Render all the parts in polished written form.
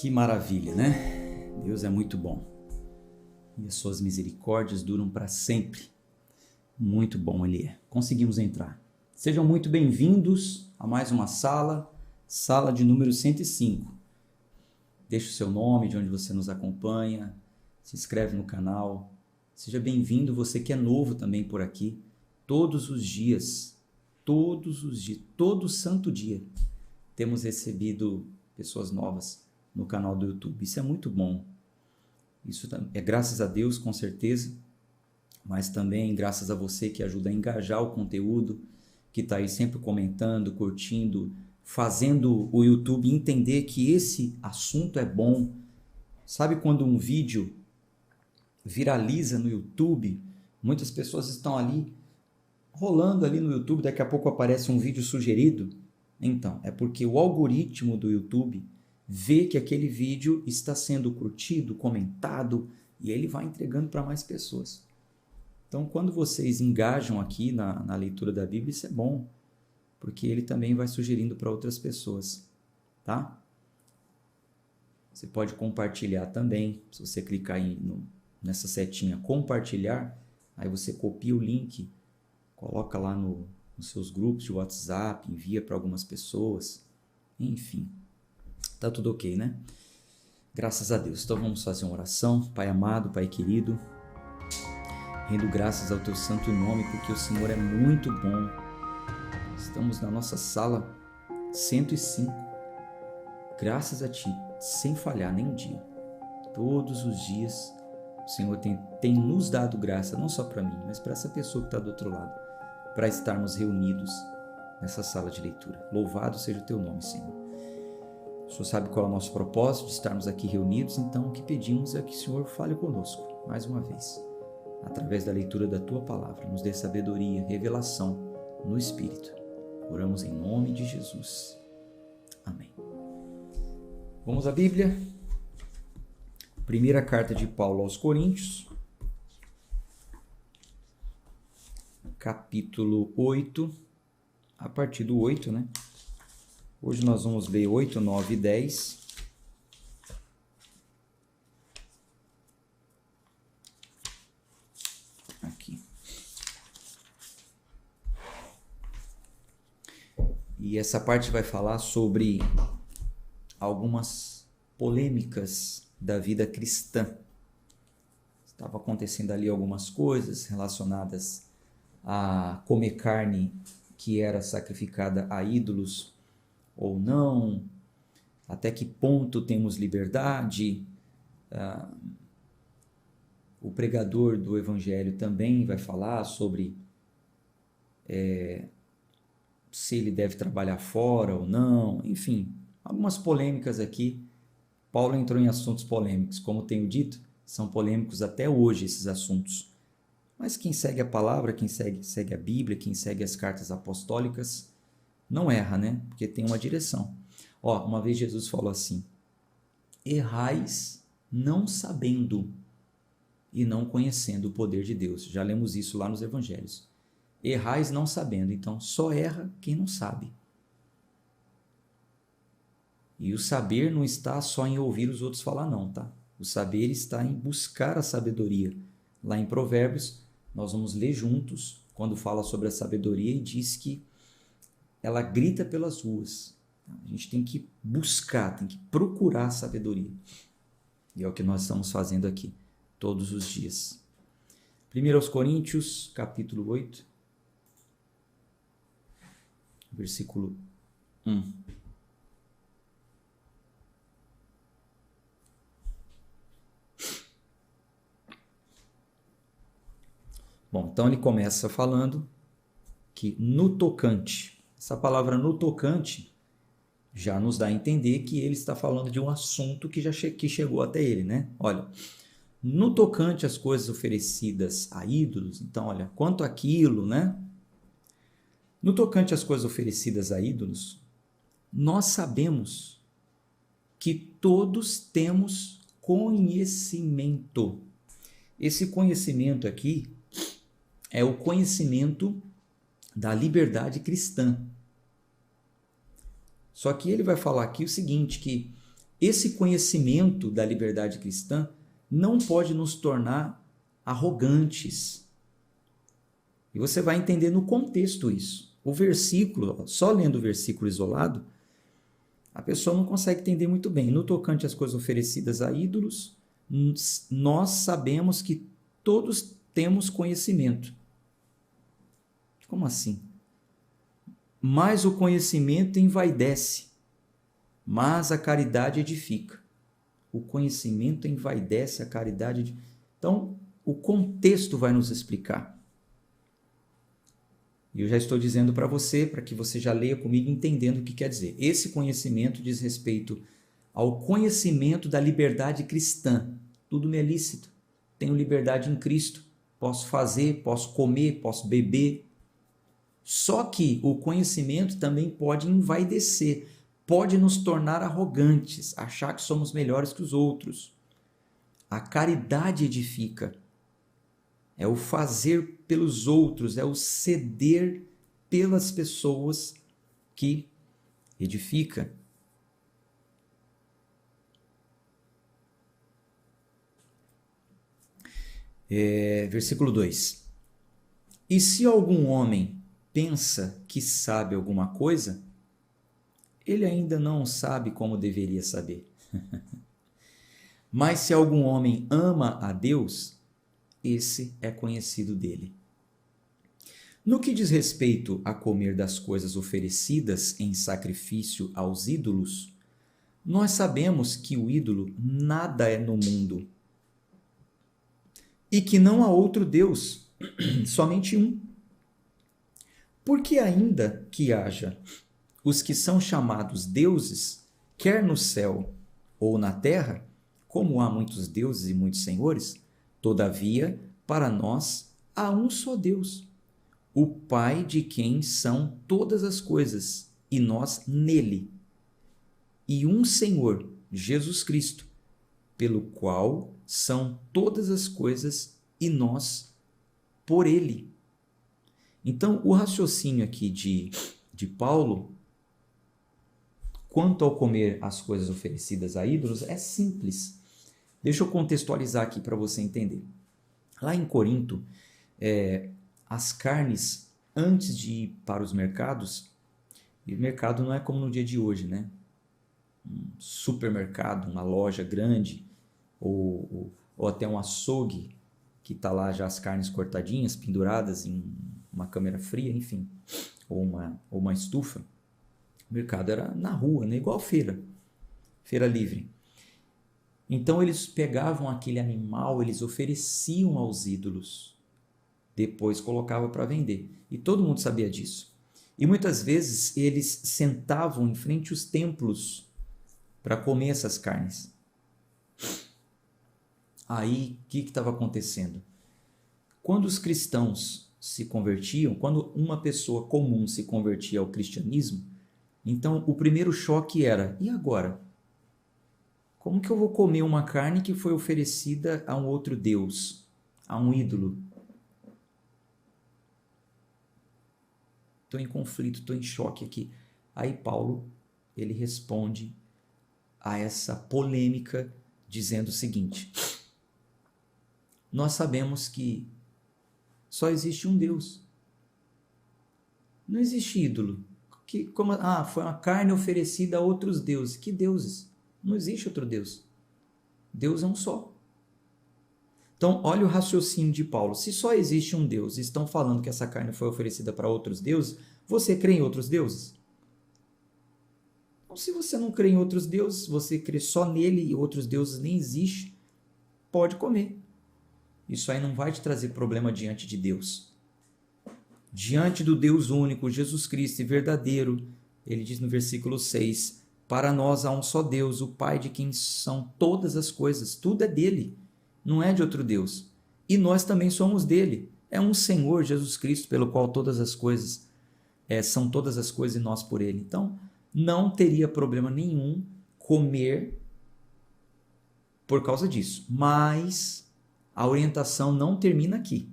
Que maravilha, né? Deus é muito bom e as suas misericórdias duram para sempre. Muito bom Ele é. Conseguimos entrar. Sejam muito bem-vindos a mais uma sala de número 105. Deixe o seu nome, de onde você nos acompanha, se inscreve no canal. Seja bem-vindo, você que é novo também por aqui. Todos os dias, todo santo dia, temos recebido pessoas novas no canal do YouTube. Isso é muito bom. Isso é graças a Deus, com certeza, mas também graças a você que ajuda a engajar o conteúdo, que está aí sempre comentando, curtindo, fazendo o YouTube entender que esse assunto é bom. Sabe quando um vídeo viraliza no YouTube, muitas pessoas estão ali, rolando ali no YouTube, daqui a pouco aparece um vídeo sugerido? Então, é porque o algoritmo do YouTube vê que aquele vídeo está sendo curtido, comentado, e ele vai entregando para mais pessoas. Então, quando vocês engajam aqui na leitura da Bíblia, isso é bom, porque ele também vai sugerindo para outras pessoas, tá? Você pode compartilhar também, se você clicar aí nessa setinha compartilhar, aí você copia o link, coloca lá nos seus grupos de WhatsApp, envia para algumas pessoas, enfim. Tá tudo ok, né? Graças a Deus. Então vamos fazer uma oração. Pai amado, Pai querido, rendo graças ao teu santo nome, porque o Senhor é muito bom. Estamos na nossa sala 105. Graças a ti, sem falhar nem um dia. Todos os dias o Senhor tem nos dado graça, não só para mim, mas para essa pessoa que está do outro lado, para estarmos reunidos nessa sala de leitura. Louvado seja o teu nome, Senhor. O Senhor sabe qual é o nosso propósito de estarmos aqui reunidos, então o que pedimos é que o Senhor fale conosco, mais uma vez, através da leitura da Tua Palavra, nos dê sabedoria, revelação no Espírito. Oramos em nome de Jesus. Amém. Vamos à Bíblia. Primeira carta de Paulo aos Coríntios, capítulo 8, a partir do 8, né? Hoje nós vamos ler 8, 9 e 10. Aqui. E essa parte vai falar sobre algumas polêmicas da vida cristã. Estava acontecendo ali algumas coisas relacionadas a comer carne que era sacrificada a ídolos ou não, até que ponto temos liberdade. O pregador do evangelho também vai falar sobre se ele deve trabalhar fora ou não, enfim, algumas polêmicas aqui. Paulo entrou em assuntos polêmicos, como tenho dito, são polêmicos até hoje esses assuntos. Mas quem segue a palavra, quem segue a Bíblia, quem segue as cartas apostólicas, não erra, né? Porque tem uma direção. Uma vez Jesus falou assim: errais não sabendo e não conhecendo o poder de Deus. Já lemos isso lá nos evangelhos. Errais não sabendo, então só erra quem não sabe. E o saber não está só em ouvir os outros falar, não, tá? O saber está em buscar a sabedoria. Lá em Provérbios, nós vamos ler juntos, quando fala sobre a sabedoria, e diz que ela grita pelas ruas. A gente tem que buscar, tem que procurar a sabedoria. E é o que nós estamos fazendo aqui, todos os dias. 1 Coríntios, capítulo 8, versículo 1. Bom, então ele começa falando que no tocante, essa palavra no tocante já nos dá a entender que ele está falando de um assunto que chegou até ele, né? Olha, no tocante às coisas oferecidas a ídolos, então olha, quanto àquilo, né? No tocante às coisas oferecidas a ídolos, nós sabemos que todos temos conhecimento. Esse conhecimento aqui é o conhecimento da liberdade cristã. Só que ele vai falar aqui o seguinte, que esse conhecimento da liberdade cristã não pode nos tornar arrogantes. E você vai entender no contexto isso. O versículo, só lendo o versículo isolado, a pessoa não consegue entender muito bem. No tocante às coisas oferecidas a ídolos, nós sabemos que todos temos conhecimento. Como assim? Mas o conhecimento envaidece, mas a caridade edifica. O conhecimento envaidece, a caridade. Então, o contexto vai nos explicar. E eu já estou dizendo para você, para que você já leia comigo entendendo o que quer dizer. Esse conhecimento diz respeito ao conhecimento da liberdade cristã. Tudo me é lícito. Tenho liberdade em Cristo. Posso fazer, posso comer, posso beber. Só que o conhecimento também pode envaidecer, pode nos tornar arrogantes, achar que somos melhores que os outros. A caridade edifica. É o fazer pelos outros, é o ceder pelas pessoas que edifica. Versículo 2. E se algum homem pensa que sabe alguma coisa, ele ainda não sabe como deveria saber. Mas se algum homem ama a Deus, esse é conhecido dele. No que diz respeito a comer das coisas oferecidas em sacrifício aos ídolos, nós sabemos que o ídolo nada é no mundo e que não há outro Deus, somente um. Porque ainda que haja os que são chamados deuses, quer no céu ou na terra, como há muitos deuses e muitos senhores, todavia, para nós há um só Deus, o Pai de quem são todas as coisas, e nós nele. E um Senhor, Jesus Cristo, pelo qual são todas as coisas, e nós por ele. Então, o raciocínio aqui de Paulo, quanto ao comer as coisas oferecidas a ídolos, é simples. Deixa eu contextualizar aqui para você entender. Lá em Corinto, as carnes, antes de ir para os mercados, e o mercado não é como no dia de hoje, né? Um supermercado, uma loja grande, ou até um açougue, que está lá já as carnes cortadinhas, penduradas em uma câmara fria, enfim, ou uma estufa. O mercado era na rua, né? Igual feira livre. Então eles pegavam aquele animal, eles ofereciam aos ídolos, depois colocavam para vender. E todo mundo sabia disso. E muitas vezes eles sentavam em frente aos templos para comer essas carnes. Aí, o que estava acontecendo? Quando os cristãos se convertiam, quando uma pessoa comum se convertia ao cristianismo, então o primeiro choque era, e agora? Como que eu vou comer uma carne que foi oferecida a um outro Deus, a um ídolo? Estou em conflito, estou em choque aqui. Aí Paulo, ele responde a essa polêmica dizendo o seguinte: nós sabemos que só existe um Deus. Não existe ídolo. Foi uma carne oferecida a outros deuses. Que deuses? Não existe outro Deus. Deus é um só. Então, olha o raciocínio de Paulo. Se só existe um Deus e estão falando que essa carne foi oferecida para outros deuses, você crê em outros deuses? Então, se você não crê em outros deuses, você crê só nele e outros deuses nem existem, pode comer. Isso aí não vai te trazer problema diante de Deus. Diante do Deus único, Jesus Cristo e verdadeiro, ele diz no versículo 6, para nós há um só Deus, o Pai de quem são todas as coisas, tudo é dele, não é de outro Deus. E nós também somos dele, é um Senhor, Jesus Cristo, pelo qual todas as coisas, são todas as coisas e nós por ele. Então, não teria problema nenhum comer por causa disso, mas a orientação não termina aqui.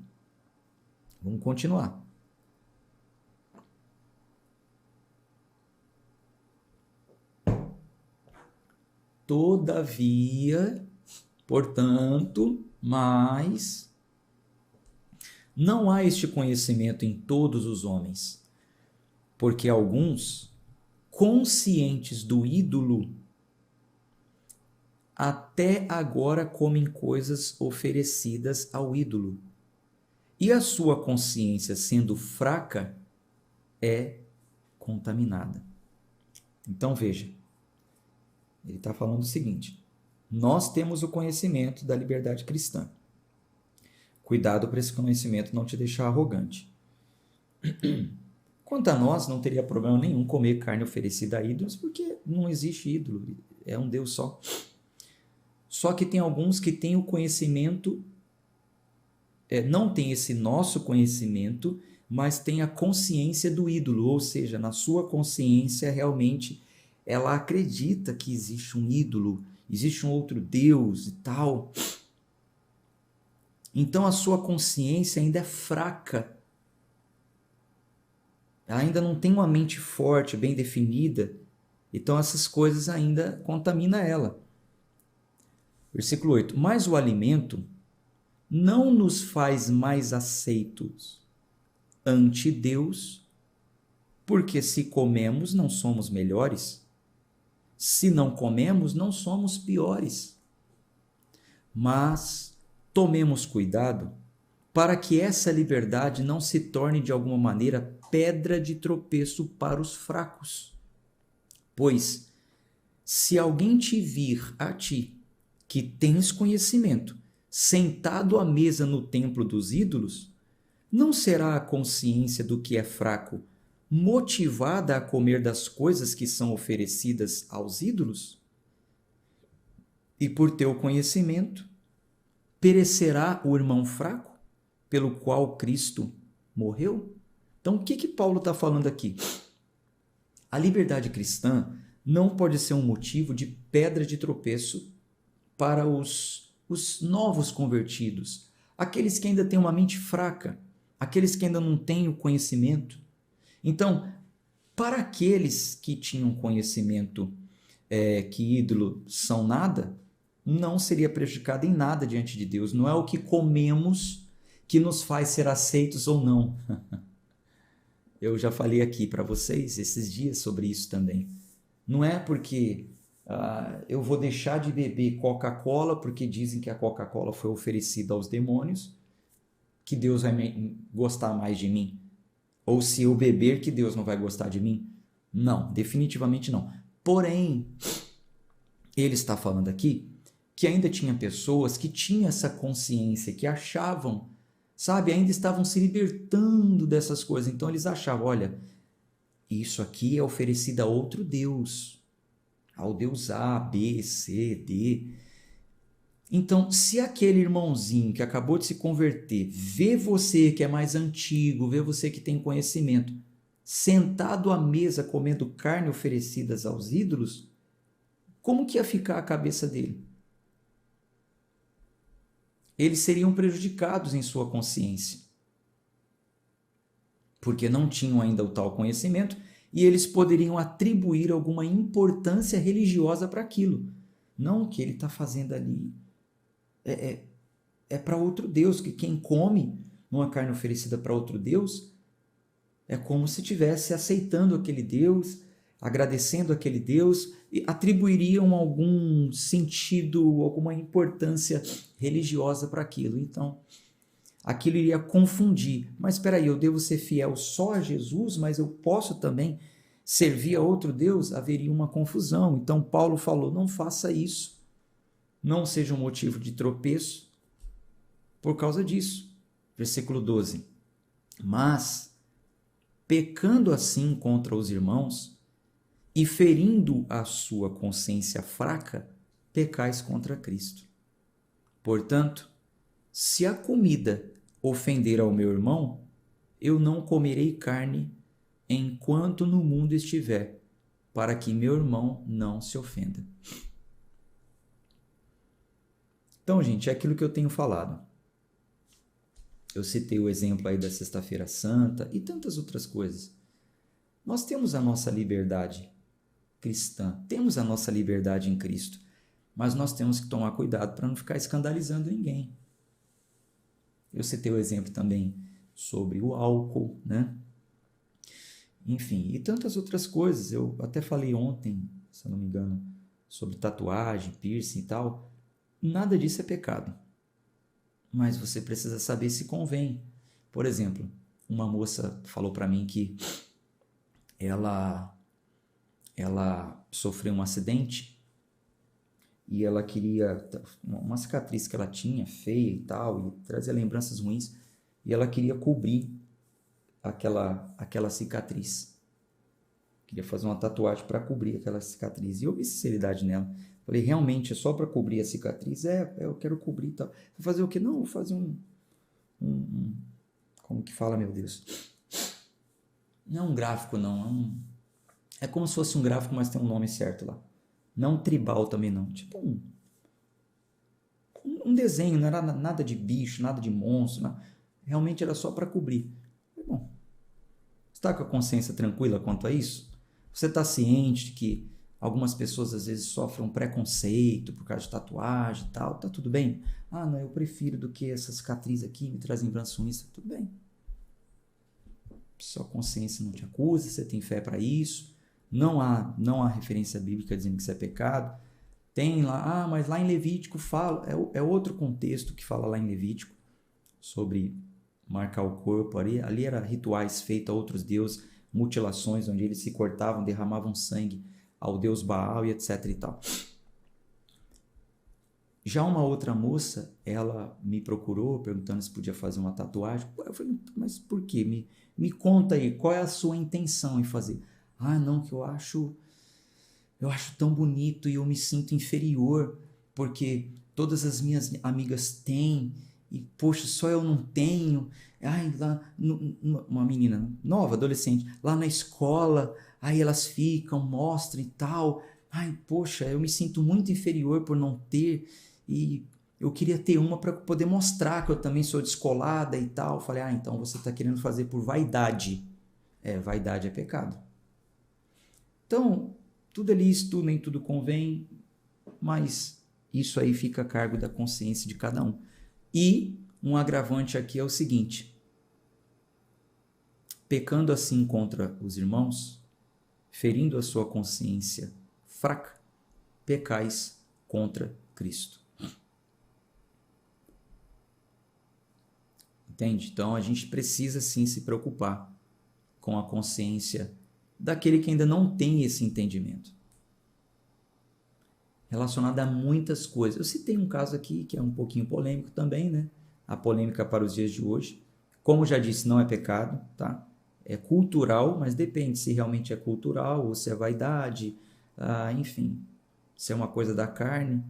Vamos continuar. Todavia, portanto, mas não há este conhecimento em todos os homens, porque alguns, conscientes do ídolo, até agora comem coisas oferecidas ao ídolo, e a sua consciência, sendo fraca, é contaminada. Então veja, ele está falando o seguinte: nós temos o conhecimento da liberdade cristã. Cuidado para esse conhecimento não te deixar arrogante. Quanto a nós, não teria problema nenhum comer carne oferecida a ídolos, porque não existe ídolo, é um Deus só. Só que tem alguns que têm o conhecimento, não tem esse nosso conhecimento, mas tem a consciência do ídolo, ou seja, na sua consciência realmente ela acredita que existe um ídolo, existe um outro Deus e tal. Então a sua consciência ainda é fraca, ela ainda não tem uma mente forte, bem definida, então essas coisas ainda contaminam ela. Versículo 8: mas o alimento não nos faz mais aceitos ante Deus, porque se comemos não somos melhores, se não comemos não somos piores. Mas tomemos cuidado para que essa liberdade não se torne de alguma maneira pedra de tropeço para os fracos. Pois, se alguém te vir a ti, que tens conhecimento, sentado à mesa no templo dos ídolos, não será a consciência do que é fraco motivada a comer das coisas que são oferecidas aos ídolos? E por teu conhecimento, perecerá o irmão fraco, pelo qual Cristo morreu? Então, o que Paulo está falando aqui? A liberdade cristã não pode ser um motivo de pedra de tropeço para os novos convertidos, aqueles que ainda têm uma mente fraca, aqueles que ainda não têm o conhecimento. Então, para aqueles que tinham conhecimento que ídolos são nada, não seria prejudicado em nada diante de Deus. Não é o que comemos que nos faz ser aceitos ou não. Eu já falei aqui para vocês esses dias sobre isso também. Não é porque eu vou deixar de beber Coca-Cola porque dizem que a Coca-Cola foi oferecida aos demônios, que Deus vai gostar mais de mim. Ou se eu beber, que Deus não vai gostar de mim. Não, definitivamente não. Porém, ele está falando aqui que ainda tinha pessoas que tinham essa consciência, que achavam, sabe, ainda estavam se libertando dessas coisas. Então eles achavam, olha, isso aqui é oferecido a outro Deus, ao Deus A, B, C, D. Então, se aquele irmãozinho que acabou de se converter vê você que é mais antigo, vê você que tem conhecimento, sentado à mesa comendo carne oferecidas aos ídolos, como que ia ficar a cabeça dele? Eles seriam prejudicados em sua consciência, porque não tinham ainda o tal conhecimento e eles poderiam atribuir alguma importância religiosa para aquilo. Não, o que ele está fazendo ali é para outro Deus, que quem come uma carne oferecida para outro Deus é como se estivesse aceitando aquele Deus, agradecendo aquele Deus, e atribuiriam algum sentido, alguma importância religiosa para aquilo. Então, aquilo iria confundir. Mas espera aí, eu devo ser fiel só a Jesus, mas eu posso também servir a outro Deus? Haveria uma confusão. Então, Paulo falou, não faça isso. Não seja um motivo de tropeço por causa disso. Versículo 12. Mas, pecando assim contra os irmãos e ferindo a sua consciência fraca, pecais contra Cristo. Portanto, se a comida ofender ao meu irmão, eu não comerei carne enquanto no mundo estiver, para que meu irmão não se ofenda. Então, gente, é aquilo que eu tenho falado. Eu citei o exemplo aí da Sexta-feira Santa e tantas outras coisas. Nós temos a nossa liberdade cristã, temos a nossa liberdade em Cristo. mas nós temos que tomar cuidado para não ficar escandalizando ninguém. Eu citei o exemplo também sobre o álcool, né? Enfim, e tantas outras coisas. Eu até falei ontem, se eu não me engano, sobre tatuagem, piercing e tal. Nada disso é pecado. Mas você precisa saber se convém. Por exemplo, uma moça falou para mim que ela sofreu um acidente e ela queria, uma cicatriz que ela tinha, feia e tal, e trazia lembranças ruins, e ela queria cobrir aquela cicatriz. Queria fazer uma tatuagem para cobrir aquela cicatriz. E eu vi sinceridade nela. Falei, realmente é só para cobrir a cicatriz? Eu quero cobrir e tal. Vou fazer o quê? Não, vou fazer como que fala, meu Deus? Não é um gráfico, não. É como se fosse um gráfico, mas tem um nome certo lá. Não tribal também não. Tipo um desenho, não era nada de bicho, nada de monstro. Nada. Realmente era só para cobrir. Bom, você está com a consciência tranquila quanto a isso? Você está ciente de que algumas pessoas às vezes sofrem um preconceito por causa de tatuagem e tal? Tá tudo bem? Ah, não, eu prefiro do que essa cicatriz aqui, me traz lembranças ruins. Tá tudo bem. Sua consciência não te acusa, você tem fé para isso. Não há referência bíblica dizendo que isso é pecado. Tem lá, mas lá em Levítico fala, é outro contexto que fala lá em Levítico sobre marcar o corpo ali. Ali era rituais feitos a outros deuses, mutilações onde eles se cortavam, derramavam sangue ao deus Baal e etc e tal. Já uma outra moça, ela me procurou perguntando se podia fazer uma tatuagem. Eu falei, mas por quê? Me conta aí, qual é a sua intenção em fazer? Ah, não, que eu acho tão bonito e eu me sinto inferior porque todas as minhas amigas têm e, poxa, só eu não tenho. Ai, lá, uma menina nova, adolescente, lá na escola, aí elas ficam, mostram e tal. Ai, poxa, eu me sinto muito inferior por não ter e eu queria ter uma para poder mostrar que eu também sou descolada e tal. Falei, então você está querendo fazer por vaidade. Vaidade é pecado. Então, tudo é lícito, nem tudo convém, mas isso aí fica a cargo da consciência de cada um. E um agravante aqui é o seguinte: pecando assim contra os irmãos, ferindo a sua consciência fraca, pecais contra Cristo. Entende? Então a gente precisa sim se preocupar com a consciência daquele que ainda não tem esse entendimento. Relacionado a muitas coisas. Eu citei um caso aqui que é um pouquinho polêmico também, né? A polêmica para os dias de hoje. Como já disse, não é pecado, tá? É cultural, mas depende se realmente é cultural ou se é vaidade, enfim. Se é uma coisa da carne,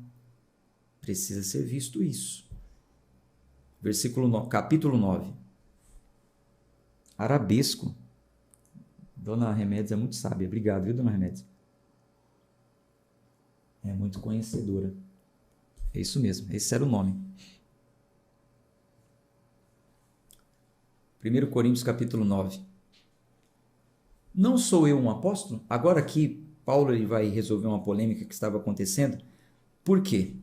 precisa ser visto isso. Capítulo 9. Arabesco. Dona Remédios é muito sábia. Obrigado, viu, Dona Remédios? É muito conhecedora. É isso mesmo, esse era o nome. 1 Coríntios capítulo 9. Não sou eu um apóstolo? Agora aqui, Paulo ele vai resolver uma polêmica que estava acontecendo. Por quê?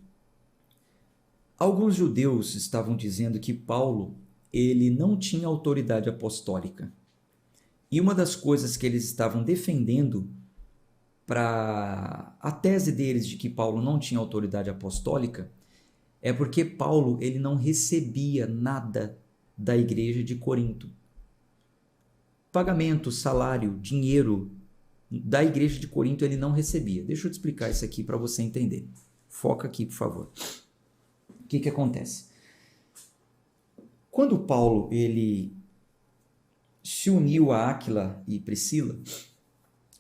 Alguns judeus estavam dizendo que Paulo ele não tinha autoridade apostólica. E uma das coisas que eles estavam defendendo para a tese deles de que Paulo não tinha autoridade apostólica é porque Paulo ele não recebia nada da igreja de Corinto. Pagamento, salário, dinheiro da igreja de Corinto ele não recebia. Deixa eu te explicar isso aqui para você entender. Foca aqui, por favor. O que acontece? Quando Paulo ele se uniu a Áquila e Priscila,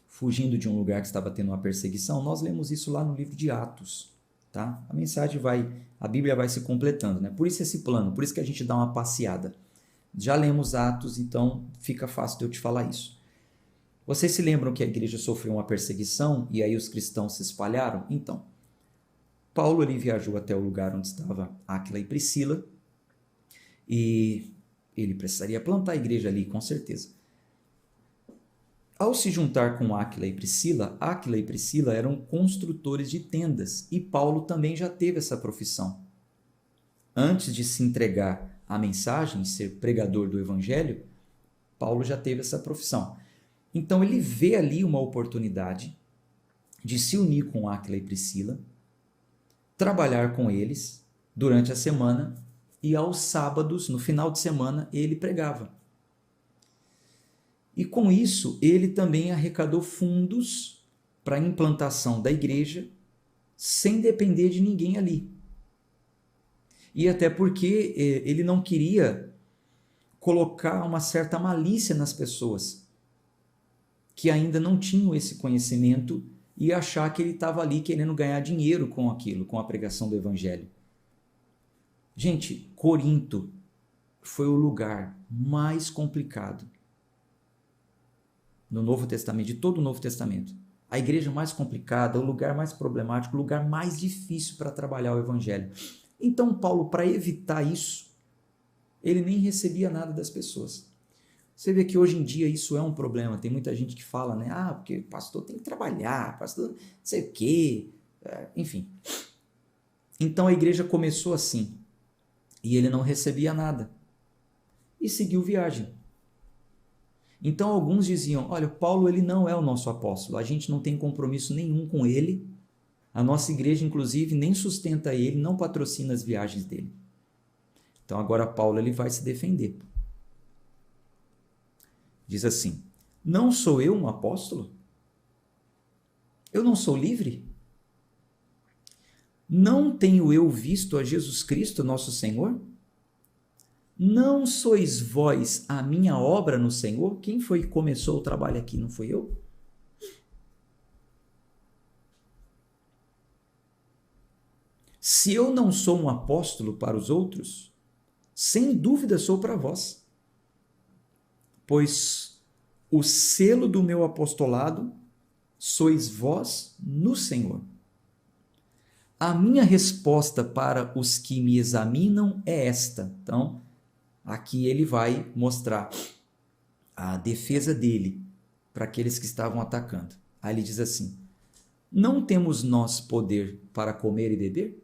fugindo de um lugar que estava tendo uma perseguição, nós lemos isso lá no livro de Atos, tá? A Bíblia vai se completando, né? Por isso esse plano, por isso que a gente dá uma passeada. Já lemos Atos, então fica fácil de eu te falar isso. Vocês se lembram que a igreja sofreu uma perseguição e aí os cristãos se espalharam? Então, Paulo ele viajou até o lugar onde estava Áquila e Priscila e ele precisaria plantar a igreja ali, com certeza. Ao se juntar com Áquila e Priscila eram construtores de tendas e Paulo também já teve essa profissão. Antes de se entregar à mensagem, ser pregador do evangelho, Paulo já teve essa profissão. Então ele vê ali uma oportunidade de se unir com Áquila e Priscila, trabalhar com eles durante a semana e aos sábados, no final de semana, ele pregava. E com isso, ele também arrecadou fundos para a implantação da igreja, sem depender de ninguém ali. E até porque ele não queria colocar uma certa malícia nas pessoas que ainda não tinham esse conhecimento e achar que ele estava ali querendo ganhar dinheiro com aquilo, com a pregação do evangelho. Gente, Corinto foi o lugar mais complicado no Novo Testamento, de todo o Novo Testamento. A igreja mais complicada, o lugar mais problemático, o lugar mais difícil para trabalhar o evangelho. Então Paulo, para evitar isso, ele nem recebia nada das pessoas. Você vê que hoje em dia isso é um problema. Tem muita gente que fala, né? Ah, porque pastor tem que trabalhar, pastor não sei o quê. Enfim. Então a igreja começou assim. E ele não recebia nada. E seguiu viagem. Então alguns diziam, olha, Paulo ele não é o nosso apóstolo. A gente não tem compromisso nenhum com ele. A nossa igreja, inclusive, nem sustenta ele, não patrocina as viagens dele. Então agora Paulo ele vai se defender. Diz assim, não sou eu um apóstolo? Eu não sou livre? Não tenho eu visto a Jesus Cristo, nosso Senhor? Não sois vós a minha obra no Senhor? Quem foi que começou o trabalho aqui? Não fui eu? Se eu não sou um apóstolo para os outros, sem dúvida sou para vós. Pois o selo do meu apostolado sois vós no Senhor. A minha resposta para os que me examinam é esta. Então, aqui ele vai mostrar a defesa dele para aqueles que estavam atacando. Aí ele diz assim, não temos nós poder para comer e beber?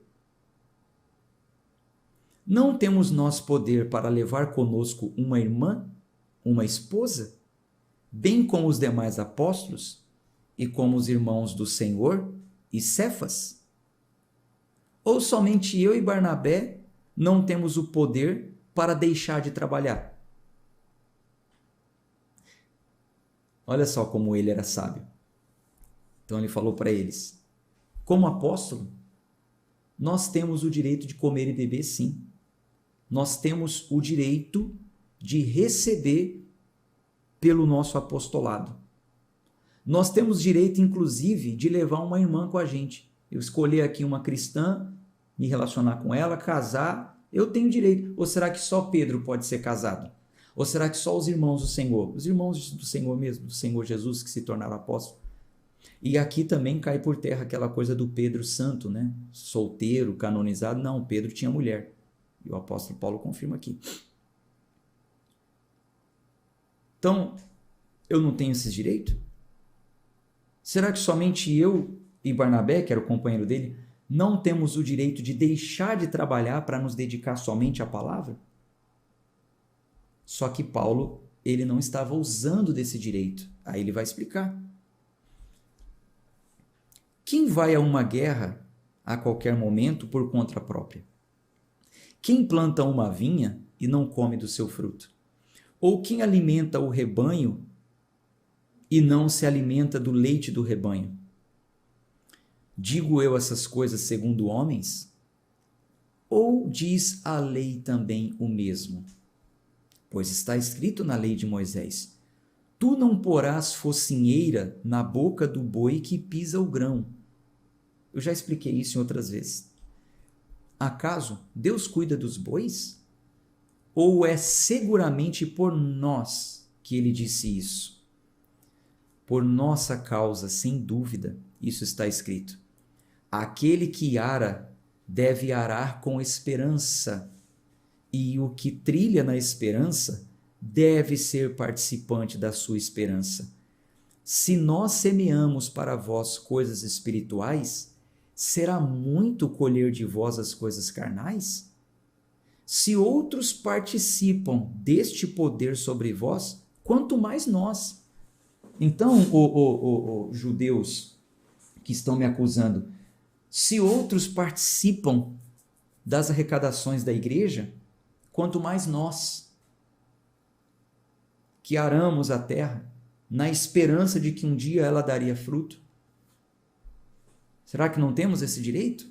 Não temos nós poder para levar conosco uma irmã, uma esposa, bem como os demais apóstolos e como os irmãos do Senhor e Cefas? Ou somente eu e Barnabé não temos o poder para deixar de trabalhar? Olha só como ele era sábio. Então ele falou para eles, como apóstolo, nós temos o direito de comer e beber sim. Nós temos o direito de receber pelo nosso apostolado. Nós temos direito, inclusive, de levar uma irmã com a gente. Eu escolher aqui uma cristã, me relacionar com ela, casar, eu tenho direito. Ou será que só Pedro pode ser casado? Ou será que só os irmãos do Senhor? Os irmãos do Senhor mesmo, do Senhor Jesus, que se tornaram apóstolos. E aqui também cai por terra aquela coisa do Pedro santo, né? Solteiro, canonizado. Não, Pedro tinha mulher. E o apóstolo Paulo confirma aqui. Então, eu não tenho esse direito? Será que somente eu e Barnabé, que era o companheiro dele, não temos o direito de deixar de trabalhar para nos dedicar somente à palavra? Só que Paulo, ele não estava usando desse direito. Aí ele vai explicar. Quem vai a uma guerra a qualquer momento por conta própria? Quem planta uma vinha e não come do seu fruto? Ou quem alimenta o rebanho e não se alimenta do leite do rebanho? Digo eu essas coisas segundo homens? Ou diz a lei também o mesmo? Pois está escrito na lei de Moisés, tu não porás focinheira na boca do boi que pisa o grão. Eu já expliquei isso em outras vezes. Acaso Deus cuida dos bois? Ou é seguramente por nós que ele disse isso? Por nossa causa, sem dúvida, isso está escrito. Aquele que ara deve arar com esperança, e o que trilha na esperança deve ser participante da sua esperança. Se nós semeamos para vós coisas espirituais, será muito colher de vós as coisas carnais? Se outros participam deste poder sobre vós, quanto mais nós. Então, os judeus que estão me acusando, se outros participam das arrecadações da igreja, quanto mais nós, que aramos a terra, na esperança de que um dia ela daria fruto. Será que não temos esse direito?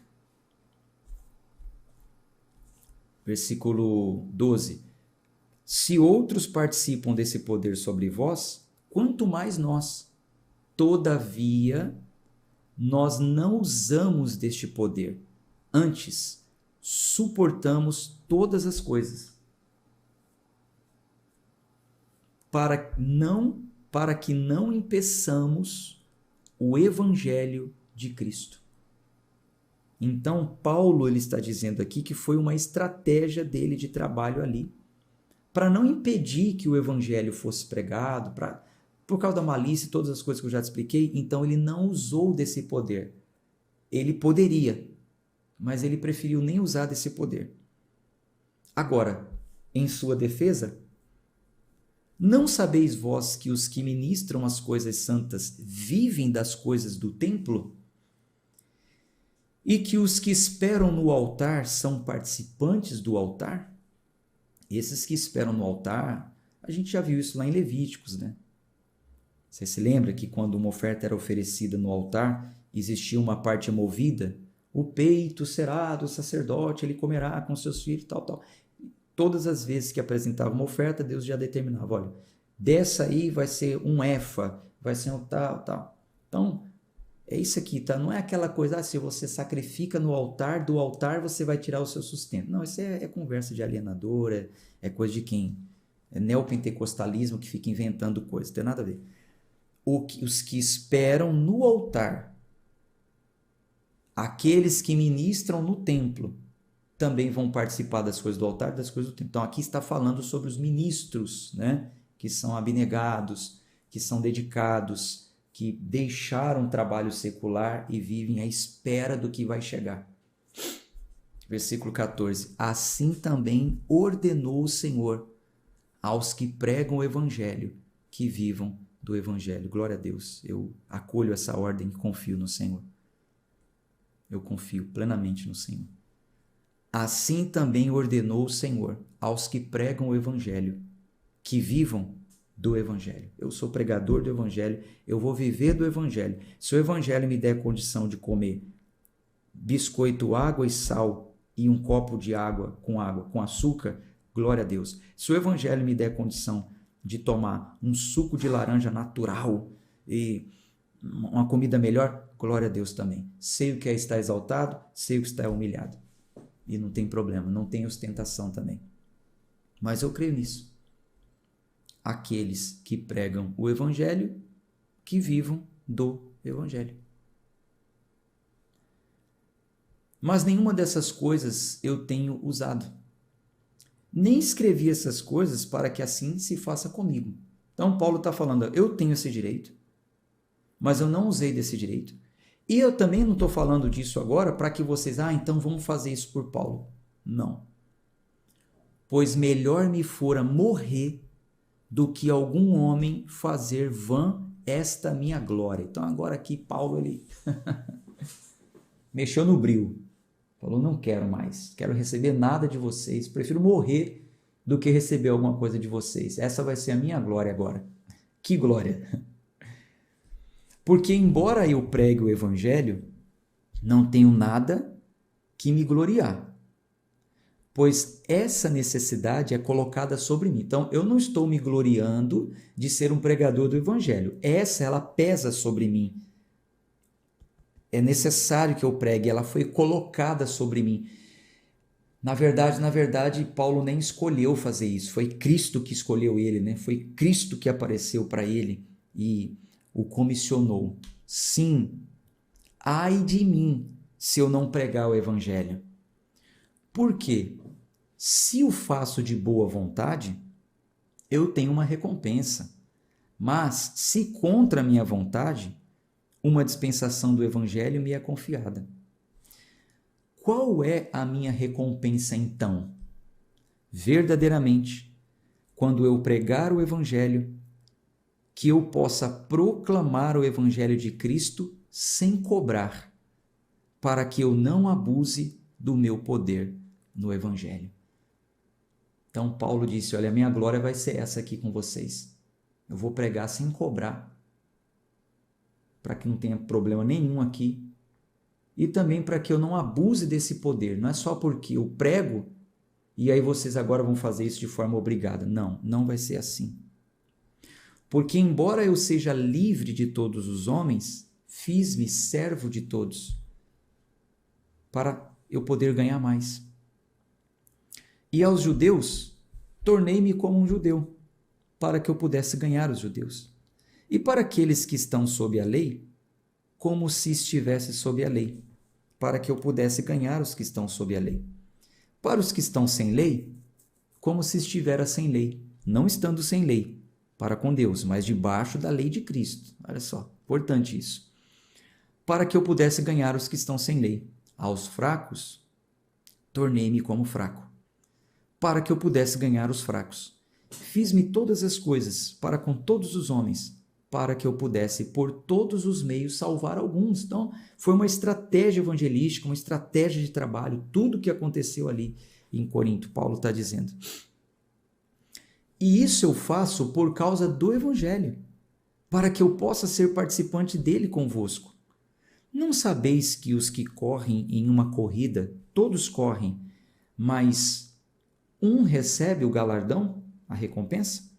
Versículo 12. Se outros participam desse poder sobre vós, quanto mais nós. Todavia, nós não usamos deste poder. Antes, suportamos todas as coisas. Para que não impeçamos o evangelho de Cristo. Então, Paulo ele está dizendo aqui que foi uma estratégia dele de trabalho ali, para não impedir que o evangelho fosse pregado, por causa da malícia e todas as coisas que eu já te expliquei, então ele não usou desse poder. Ele poderia, mas ele preferiu nem usar desse poder. Agora, em sua defesa, não sabeis vós que os que ministram as coisas santas vivem das coisas do templo? E que os que esperam no altar são participantes do altar? Esses que esperam no altar, a gente já viu isso lá em Levíticos, né? Você se lembra que quando uma oferta era oferecida no altar, existia uma parte movida? O peito será do sacerdote, ele comerá com seus filhos, tal, tal. Todas as vezes que apresentava uma oferta, Deus já determinava, olha, dessa aí vai ser um efa, vai ser um tal, tal. Então, é isso aqui, tá? Não é aquela coisa, se você sacrifica no altar, do altar você vai tirar o seu sustento. Não, isso é conversa de alienador, é coisa de quem? É neopentecostalismo que fica inventando coisas, não tem nada a ver. Os que esperam no altar, aqueles que ministram no templo, também vão participar das coisas do altar e das coisas do templo. Então, aqui está falando sobre os ministros, né? Que são abnegados, que são dedicados, que deixaram o trabalho secular e vivem à espera do que vai chegar. Versículo 14. Assim também ordenou o Senhor aos que pregam o evangelho, que vivam do evangelho. Glória a Deus. Eu acolho essa ordem e confio no Senhor. Eu confio plenamente no Senhor. Assim também ordenou o Senhor aos que pregam o evangelho, que vivam do evangelho. Eu sou pregador do evangelho, eu vou viver do evangelho. Se o evangelho me der condição de comer biscoito, água e sal e um copo de água com açúcar, glória a Deus. Se o evangelho me der condição de tomar um suco de laranja natural e uma comida melhor, glória a Deus também. Sei o que é estar exaltado, sei o que está humilhado. E não tem problema, não tem ostentação também. Mas eu creio nisso. Aqueles que pregam o evangelho, que vivam do evangelho. Mas nenhuma dessas coisas eu tenho usado. Nem escrevi essas coisas para que assim se faça comigo. Então Paulo está falando, eu tenho esse direito, mas eu não usei desse direito. E eu também não estou falando disso agora para que vocês, então vamos fazer isso por Paulo. Não. Pois melhor me fora morrer do que algum homem fazer vã esta minha glória. Então agora aqui Paulo, ele mexeu no bril. Falou, não quero mais, quero receber nada de vocês, prefiro morrer do que receber alguma coisa de vocês. Essa vai ser a minha glória agora. Que glória! Porque embora eu pregue o evangelho, não tenho nada que me gloriar, pois essa necessidade é colocada sobre mim. Então, eu não estou me gloriando de ser um pregador do evangelho. Ela pesa sobre mim. É necessário que eu pregue, ela foi colocada sobre mim. Na verdade, Paulo nem escolheu fazer isso, foi Cristo que escolheu ele, né? Foi Cristo que apareceu para ele e o comissionou. Sim, ai de mim se eu não pregar o evangelho. Por quê? Se o faço de boa vontade, eu tenho uma recompensa. Mas, se contra a minha vontade, uma dispensação do Evangelho me é confiada. Qual é a minha recompensa, então? Verdadeiramente, quando eu pregar o Evangelho, que eu possa proclamar o Evangelho de Cristo sem cobrar, para que eu não abuse do meu poder no Evangelho. Então Paulo disse, olha, a minha glória vai ser essa aqui com vocês. Eu vou pregar sem cobrar, para que não tenha problema nenhum aqui, e também para que eu não abuse desse poder. Não é só porque eu prego, e aí vocês agora vão fazer isso de forma obrigada. Não, não vai ser assim. Porque embora eu seja livre de todos os homens, fiz-me servo de todos, para eu poder ganhar mais. E aos judeus, tornei-me como um judeu, para que eu pudesse ganhar os judeus. E para aqueles que estão sob a lei, como se estivesse sob a lei, para que eu pudesse ganhar os que estão sob a lei. Para os que estão sem lei, como se estivera sem lei, não estando sem lei, para com Deus, mas debaixo da lei de Cristo. Olha só, importante isso. Para que eu pudesse ganhar os que estão sem lei. Aos fracos, tornei-me como fraco, para que eu pudesse ganhar os fracos. Fiz-me todas as coisas para com todos os homens, para que eu pudesse, por todos os meios, salvar alguns. Então, foi uma estratégia evangelística, uma estratégia de trabalho, tudo o que aconteceu ali em Corinto, Paulo está dizendo. E isso eu faço por causa do Evangelho, para que eu possa ser participante dele convosco. Não sabeis que os que correm em uma corrida, todos correm, mas um recebe o galardão, a recompensa?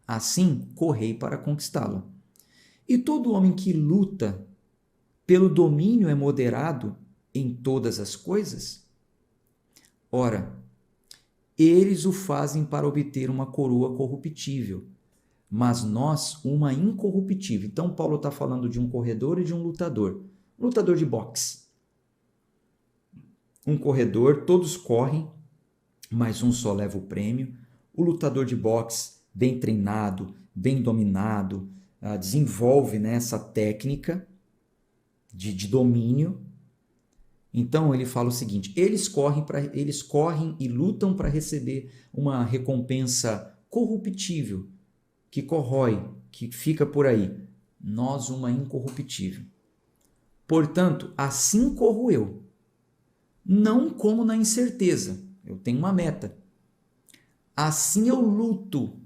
Assim, correi para conquistá-la. E todo homem que luta pelo domínio é moderado em todas as coisas? Ora, eles o fazem para obter uma coroa corruptível, mas nós uma incorruptível. Então, Paulo está falando de um corredor e de um lutador. Um lutador de boxe. Um corredor, todos correm, mas um só leva o prêmio. O lutador de boxe, bem treinado, bem dominado, desenvolve, né, essa técnica de domínio. Então ele fala o seguinte, eles correm e lutam para receber uma recompensa corruptível, que corrói, que fica por aí. Nós uma incorruptível. Portanto, assim corro eu, não como na incerteza, eu tenho uma meta. Assim eu luto,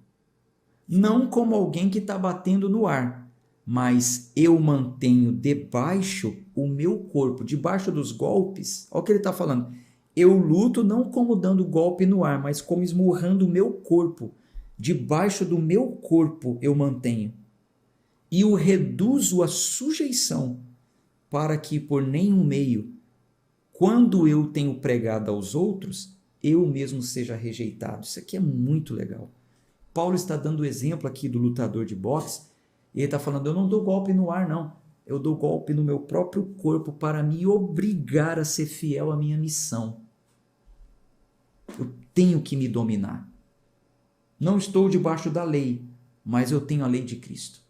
não como alguém que está batendo no ar, mas eu mantenho debaixo o meu corpo, debaixo dos golpes. Olha o que ele está falando. Eu luto não como dando golpe no ar, mas como esmurrando o meu corpo. Debaixo do meu corpo eu mantenho. E o reduzo à sujeição, para que por nenhum meio, quando eu tenho pregado aos outros, eu mesmo seja rejeitado. Isso aqui é muito legal. Paulo está dando o exemplo aqui do lutador de boxe, e ele está falando, eu não dou golpe no ar, não. Eu dou golpe no meu próprio corpo para me obrigar a ser fiel à minha missão. Eu tenho que me dominar. Não estou debaixo da lei, mas eu tenho a lei de Cristo.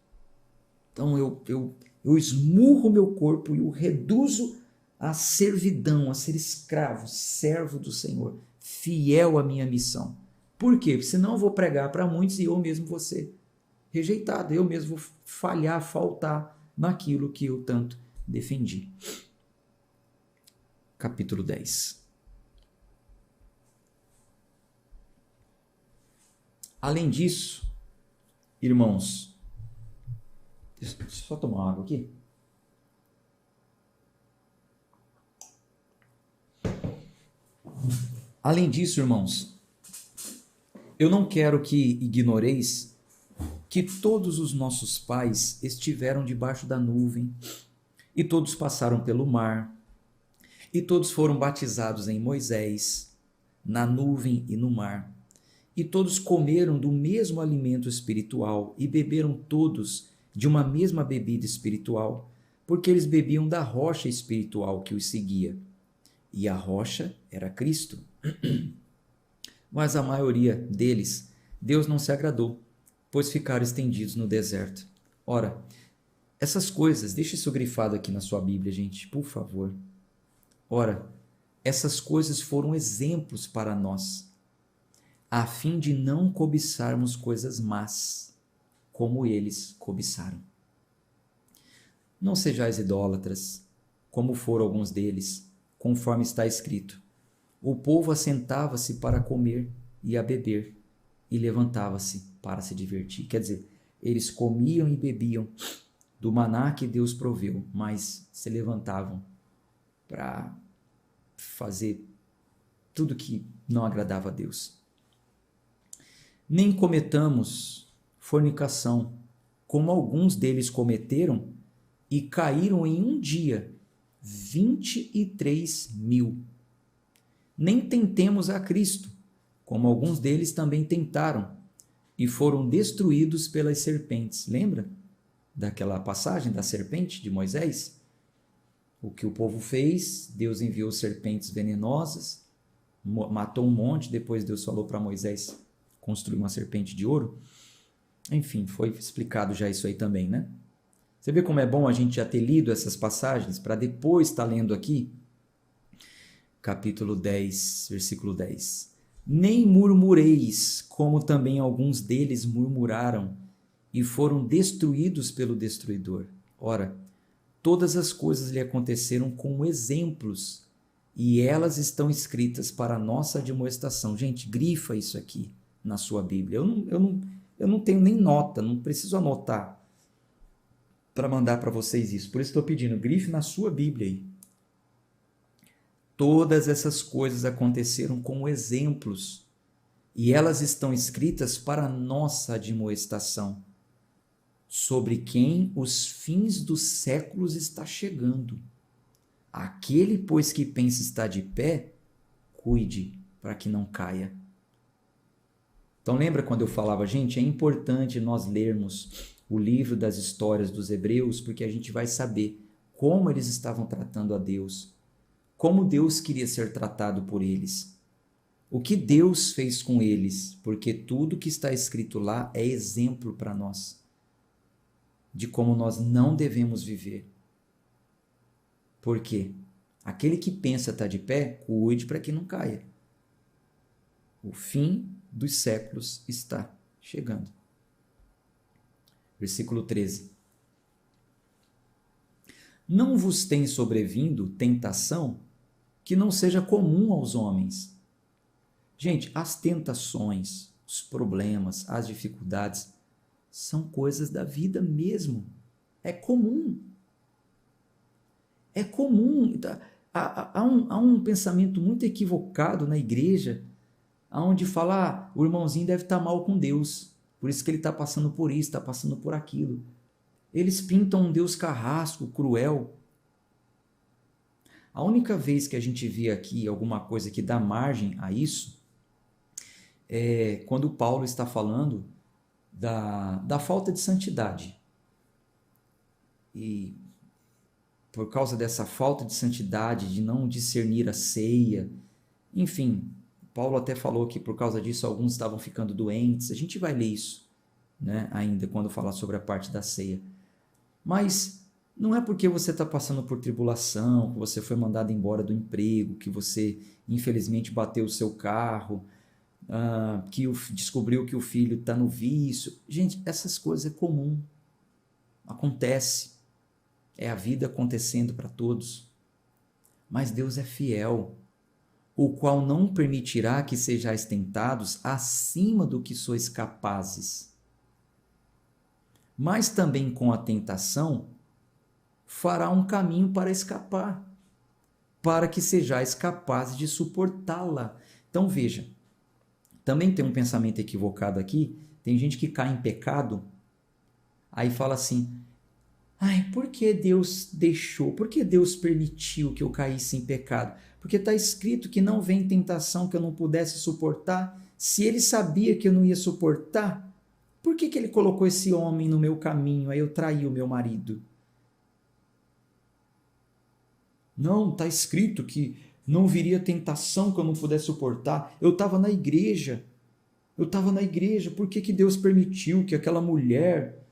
Então eu esmurro o meu corpo e o reduzo à servidão, a ser escravo, servo do Senhor, fiel à minha missão. Por quê? Porque senão eu vou pregar para muitos e eu mesmo vou ser rejeitado, eu mesmo vou falhar, faltar naquilo que eu tanto defendi. Capítulo 10. Além disso, irmãos, deixa eu só tomar uma água aqui. Além disso, irmãos, eu não quero que ignoreis que todos os nossos pais estiveram debaixo da nuvem, e todos passaram pelo mar, e todos foram batizados em Moisés, na nuvem e no mar, e todos comeram do mesmo alimento espiritual, e beberam todos de uma mesma bebida espiritual, porque eles bebiam da rocha espiritual que os seguia, e a rocha era Cristo. Mas a maioria deles, Deus não se agradou, pois ficaram estendidos no deserto. Ora, essas coisas, deixa isso grifado aqui na sua Bíblia, gente, por favor. Ora, essas coisas foram exemplos para nós, a fim de não cobiçarmos coisas más, como eles cobiçaram. Não sejais idólatras, como foram alguns deles, conforme está escrito. O povo assentava-se para comer e a beber, e levantava-se para se divertir. Quer dizer, eles comiam e bebiam do maná que Deus proveu, mas se levantavam para fazer tudo que não agradava a Deus. Nem cometamos fornicação, como alguns deles cometeram e caíram em um dia 23.000. Nem tentemos a Cristo, como alguns deles também tentaram e foram destruídos pelas serpentes. Lembra daquela passagem da serpente de Moisés? O que o povo fez, Deus enviou serpentes venenosas, matou um monte, depois Deus falou para Moisés construir uma serpente de ouro. Enfim, foi explicado já isso aí também, né? Você vê como é bom a gente já ter lido essas passagens para depois estar lendo aqui? Capítulo 10, versículo 10. Nem murmureis, como também alguns deles murmuraram e foram destruídos pelo destruidor. Ora, todas as coisas lhe aconteceram como exemplos, e elas estão escritas para a nossa admoestação. Gente, grifa isso aqui na sua Bíblia. Eu não tenho nem nota, não preciso anotar para mandar para vocês isso. Por isso estou pedindo, grife na sua Bíblia aí. Todas essas coisas aconteceram como exemplos, e elas estão escritas para a nossa admoestação, sobre quem os fins dos séculos está chegando. Aquele, pois, que pensa estar de pé, cuide para que não caia. Então lembra quando eu falava, gente, é importante nós lermos o livro das histórias dos hebreus, porque a gente vai saber como eles estavam tratando a Deus, como Deus queria ser tratado por eles, o que Deus fez com eles, porque tudo que está escrito lá é exemplo para nós de como nós não devemos viver. Por quê? Aquele que pensa estar de pé, cuide para que não caia. O fim dos séculos está chegando. Versículo 13. Não vos tem sobrevindo tentação que não seja comum aos homens. Gente, as tentações, os problemas, as dificuldades são coisas da vida mesmo. É comum. É comum. Há um pensamento muito equivocado na igreja, onde fala, o irmãozinho deve estar mal com Deus, por isso que ele está passando por isso, está passando por aquilo. Eles pintam um Deus carrasco, cruel. A única vez que a gente vê aqui alguma coisa que dá margem a isso é quando Paulo está falando da falta de santidade. E por causa dessa falta de santidade, de não discernir a ceia, enfim, Paulo até falou que por causa disso alguns estavam ficando doentes. A gente vai ler isso, né, ainda quando falar sobre a parte da ceia. Mas não é porque você está passando por tribulação, que você foi mandado embora do emprego, que você infelizmente bateu o seu carro, que descobriu que o filho está no vício. Gente, essas coisas é comum. Acontece. É a vida acontecendo para todos. Mas Deus é fiel, o qual não permitirá que sejais tentados acima do que sois capazes. Mas também com a tentação fará um caminho para escapar, para que sejais capazes de suportá-la. Então veja, também tem um pensamento equivocado aqui, tem gente que cai em pecado, aí fala assim, por que Deus deixou, por que Deus permitiu que eu caísse em pecado? Porque está escrito que não vem tentação que eu não pudesse suportar. Se ele sabia que eu não ia suportar, por que ele colocou esse homem no meu caminho, aí eu traí o meu marido? Não, está escrito que não viria tentação que eu não pudesse suportar. Eu estava na igreja, Eu estava na igreja, por que Deus permitiu que aquela mulher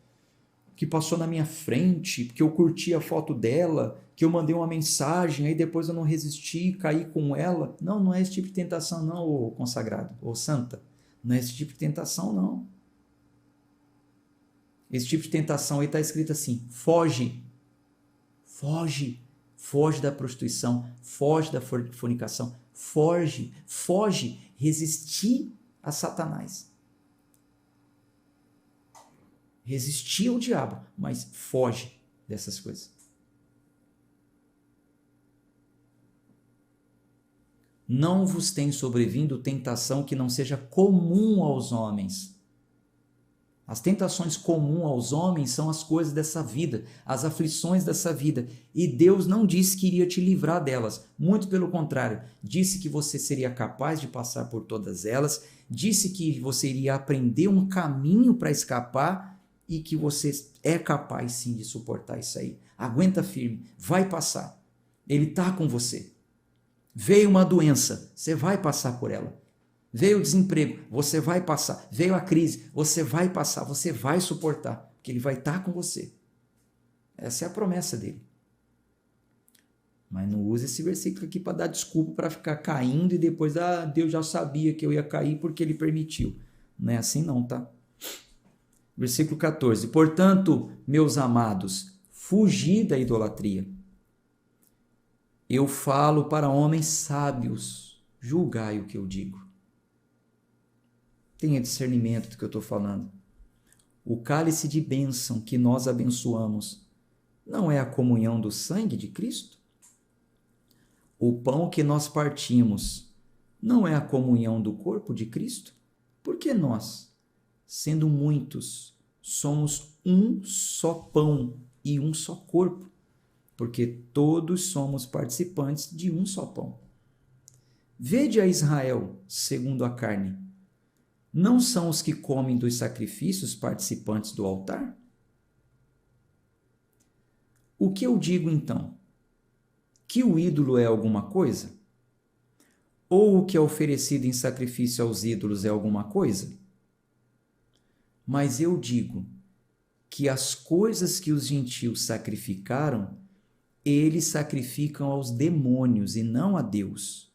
que passou na minha frente, que eu curti a foto dela, que eu mandei uma mensagem, aí depois eu não resisti e caí com ela? Não, não é esse tipo de tentação não, ô consagrado, ô santa. Não é esse tipo de tentação não. Esse tipo de tentação aí está escrito assim: foge, foge, foge da prostituição, foge da fornicação, foge, foge, resistir a Satanás. Resistir ao diabo, mas foge dessas coisas. Não vos tem sobrevindo tentação que não seja comum aos homens. As tentações comuns aos homens são as coisas dessa vida, as aflições dessa vida. E Deus não disse que iria te livrar delas. Muito pelo contrário, disse que você seria capaz de passar por todas elas, disse que você iria aprender um caminho para escapar e que você é capaz sim de suportar isso aí. Aguenta firme, vai passar. Ele está com você. Veio uma doença, você vai passar por ela. Veio o desemprego, você vai passar. Veio a crise, você vai passar, você vai suportar, porque ele vai estar com você. Essa é a promessa dele. Mas não use esse versículo aqui para dar desculpa para ficar caindo e depois, Deus já sabia que eu ia cair porque ele permitiu. Não é assim não, tá? Versículo 14. Portanto, meus amados, fugi da idolatria. Eu falo para homens sábios, julgai o que eu digo. Tenha discernimento do que eu estou falando. O cálice de bênção que nós abençoamos não é a comunhão do sangue de Cristo? O pão que nós partimos não é a comunhão do corpo de Cristo? Por que nós, sendo muitos, somos um só pão e um só corpo? Porque todos somos participantes de um só pão. Vede a Israel segundo a carne. Não são os que comem dos sacrifícios participantes do altar? O que eu digo então? Que o ídolo é alguma coisa? Ou o que é oferecido em sacrifício aos ídolos é alguma coisa? Mas eu digo que as coisas que os gentios sacrificaram, eles sacrificam aos demônios e não a Deus.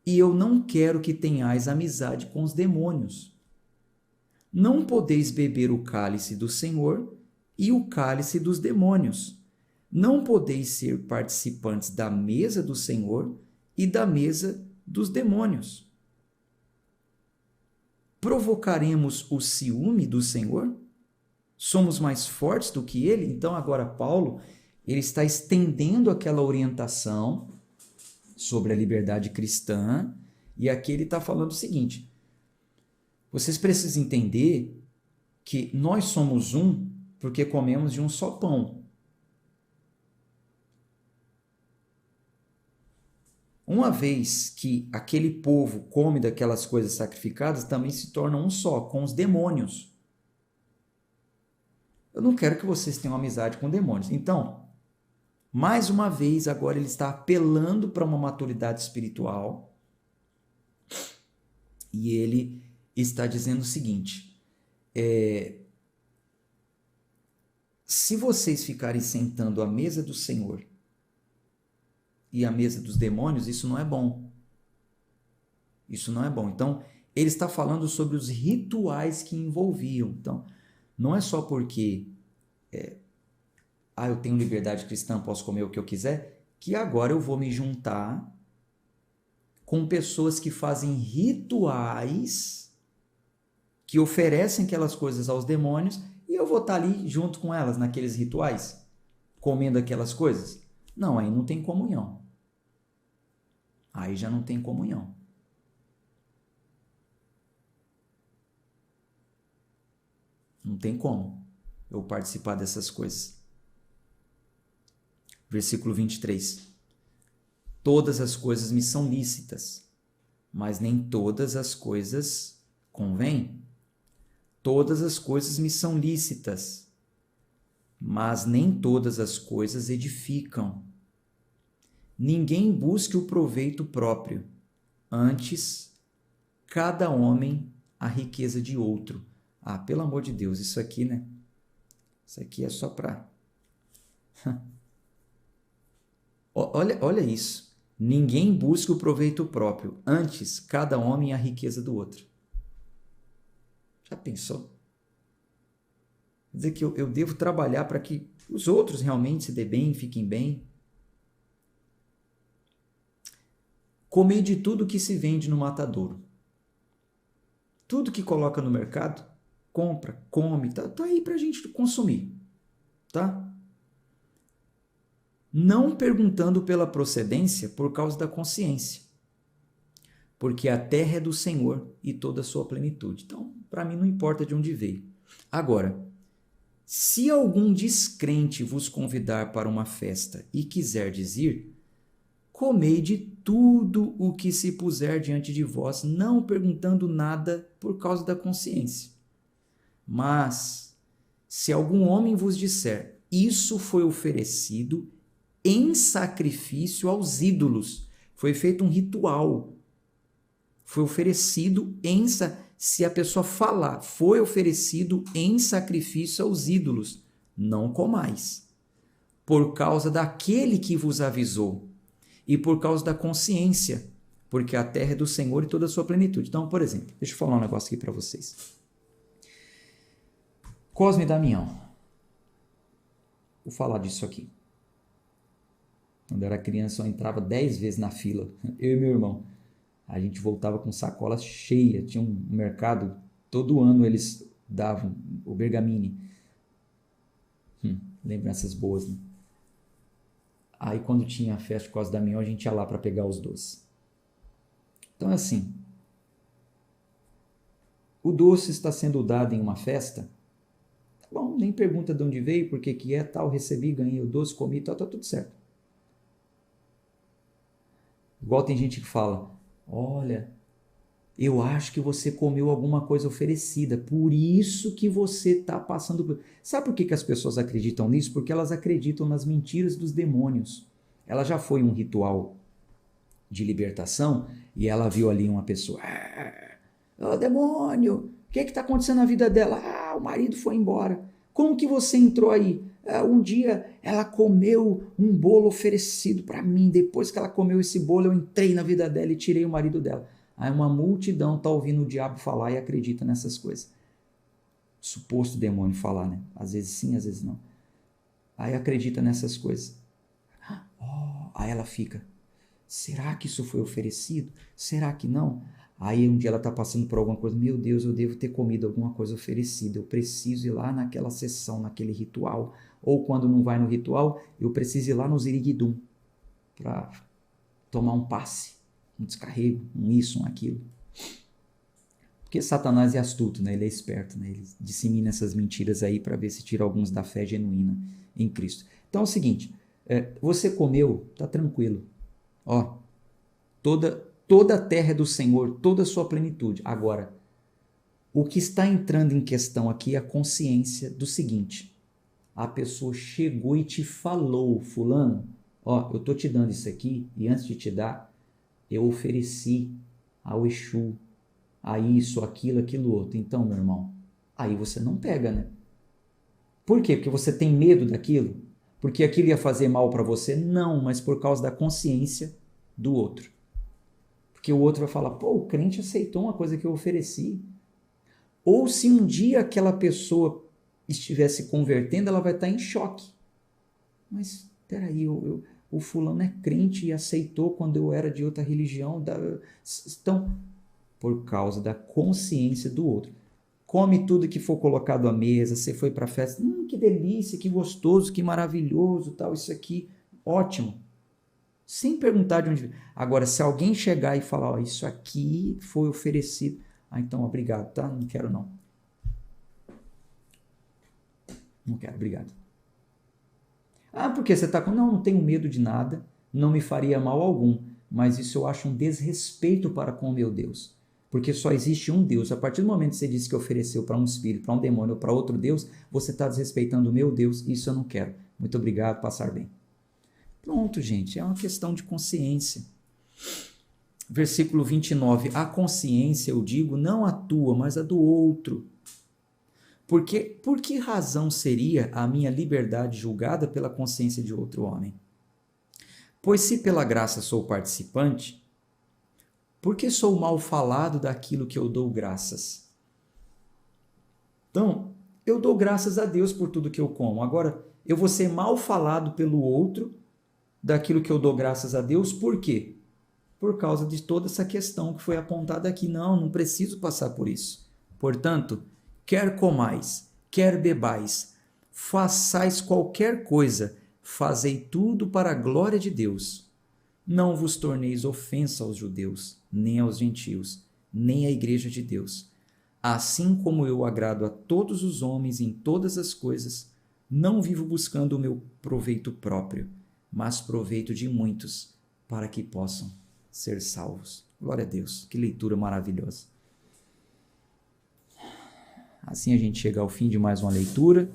E eu não quero que tenhais amizade com os demônios. Não podeis beber o cálice do Senhor e o cálice dos demônios. Não podeis ser participantes da mesa do Senhor e da mesa dos demônios. Provocaremos o ciúme do Senhor? Somos mais fortes do que ele? Então agora Paulo, ele está estendendo aquela orientação sobre a liberdade cristã, e aqui ele está falando o seguinte: vocês precisam entender que nós somos um porque comemos de um só pão. Uma vez que aquele povo come daquelas coisas sacrificadas, também se torna um só, com os demônios. Eu não quero que vocês tenham amizade com demônios. Então, mais uma vez, agora ele está apelando para uma maturidade espiritual e ele está dizendo o seguinte: se vocês ficarem sentando à mesa do Senhor e à mesa dos demônios, isso não é bom. Isso não é bom. Então, ele está falando sobre os rituais que envolviam. Então, não é só porque eu tenho liberdade cristã, posso comer o que eu quiser, que agora eu vou me juntar com pessoas que fazem rituais, que oferecem aquelas coisas aos demônios, e eu vou estar ali junto com elas naqueles rituais, comendo aquelas coisas. Não, aí não tem comunhão. Aí já não tem comunhão. Não tem como eu participar dessas coisas. Versículo 23. Todas as coisas me são lícitas, mas nem todas as coisas convêm. Todas as coisas me são lícitas, mas nem todas as coisas edificam. Ninguém busque o proveito próprio, antes cada homem a riqueza de outro. Ah, pelo amor de Deus, isso aqui, né? Isso aqui é só para... olha isso. Ninguém busca o proveito próprio. Antes, cada homem a riqueza do outro. Já pensou? Quer dizer que eu devo trabalhar para que os outros realmente se dê bem, fiquem bem. Comer de tudo que se vende no matadouro. Tudo que coloca no mercado, compra, come, tá aí para a gente consumir, tá? Não perguntando pela procedência por causa da consciência, porque a terra é do Senhor e toda a sua plenitude. Então, para mim não importa de onde veio. Agora, se algum descrente vos convidar para uma festa e quiserdes ir, comei de tudo o que se puser diante de vós, não perguntando nada por causa da consciência. Mas, se algum homem vos disser, isso foi oferecido em sacrifício aos ídolos, foi feito um ritual, foi oferecido em... Se a pessoa falar, foi oferecido em sacrifício aos ídolos, não comais, por causa daquele que vos avisou, e por causa da consciência, porque a terra é do Senhor e toda a sua plenitude. Então, por exemplo, deixa eu falar um negócio aqui para vocês. Cosme e Damião. Vou falar disso aqui. Quando eu era criança, eu entrava 10 vezes na fila, eu e meu irmão. A gente voltava com sacola cheia, tinha um mercado, todo ano eles davam o Bergamini. Lembranças boas, né? Aí quando tinha a festa de Cosme e Damião, a gente ia lá para pegar os doces. Então é assim, o doce está sendo dado em uma festa, tá bom, nem pergunta de onde veio, por que é, tal, recebi, ganhei o doce, comi, tal, tá tudo certo. Igual tem gente que fala, olha, eu acho que você comeu alguma coisa oferecida, por isso que você está passando por... Sabe por que as pessoas acreditam nisso? Porque elas acreditam nas mentiras dos demônios. Ela já foi um ritual de libertação e ela viu ali uma pessoa, ô demônio, o que está acontecendo na vida dela? Ah, o marido foi embora. Como que você entrou aí? Um dia ela comeu um bolo oferecido para mim, depois que ela comeu esse bolo eu entrei na vida dela e tirei o marido dela. Aí uma multidão está ouvindo o diabo falar e acredita nessas coisas. Suposto demônio falar, né? Às vezes sim, às vezes não. Aí acredita nessas coisas. Aí ela fica, será que isso foi oferecido? Será que não? Aí um dia ela está passando por alguma coisa, meu Deus, eu devo ter comido alguma coisa oferecida, eu preciso ir lá naquela sessão, naquele ritual. Ou quando não vai no ritual, eu preciso ir lá no Ziriguidum para tomar um passe, um descarrego, um isso, um aquilo. Porque Satanás é astuto, né? Ele é esperto, né? Ele dissemina essas mentiras aí para ver se tira alguns da fé genuína em Cristo. Então é o seguinte, você comeu, tá tranquilo. Ó, toda a terra é do Senhor, toda a sua plenitude. Agora, o que está entrando em questão aqui é a consciência do seguinte, a pessoa chegou e te falou, fulano, ó, eu tô te dando isso aqui e antes de te dar, eu ofereci ao Exu, a isso, aquilo, aquilo outro. Então, meu irmão, aí você não pega, né? Por quê? Porque você tem medo daquilo? Porque aquilo ia fazer mal para você? Não, mas por causa da consciência do outro. Porque o outro vai falar, pô, o crente aceitou uma coisa que eu ofereci. Ou se um dia aquela pessoa estiver se convertendo, ela vai estar em choque. Mas, peraí, o fulano é crente e aceitou quando eu era de outra religião. Então, por causa da consciência do outro. Come tudo que for colocado à mesa, você foi para a festa, que delícia, que gostoso, que maravilhoso, tal, isso aqui, ótimo. Sem perguntar de onde veio. Agora, se alguém chegar e falar, ó, isso aqui foi oferecido, então, obrigado, tá? Não quero não. Não quero, obrigado. Porque você está com... Não tenho medo de nada, não me faria mal algum, mas isso eu acho um desrespeito para com o meu Deus. Porque só existe um Deus. A partir do momento que você disse que ofereceu para um espírito, para um demônio ou para outro Deus, você está desrespeitando o meu Deus, isso eu não quero. Muito obrigado, passar bem. Pronto, gente, é uma questão de consciência. versículo 29, a consciência, eu digo, não a tua, mas a do outro. Porque, por que razão seria a minha liberdade julgada pela consciência de outro homem? Pois se pela graça sou participante, por que sou mal falado daquilo que eu dou graças? Então, eu dou graças a Deus por tudo que eu como. Agora, eu vou ser mal falado pelo outro daquilo que eu dou graças a Deus, por quê? Por causa de toda essa questão que foi apontada aqui. Não preciso passar por isso. Portanto, quer comais, quer bebais, façais qualquer coisa, fazei tudo para a glória de Deus. Não vos torneis ofensa aos judeus, nem aos gentios, nem à igreja de Deus. Assim como eu agrado a todos os homens em todas as coisas, não vivo buscando o meu proveito próprio, mas proveito de muitos, para que possam ser salvos. Glória a Deus, que leitura maravilhosa. Assim a gente chega ao fim de mais uma leitura.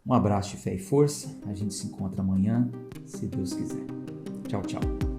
Um abraço de fé e força. A gente se encontra amanhã, se Deus quiser. Tchau, tchau.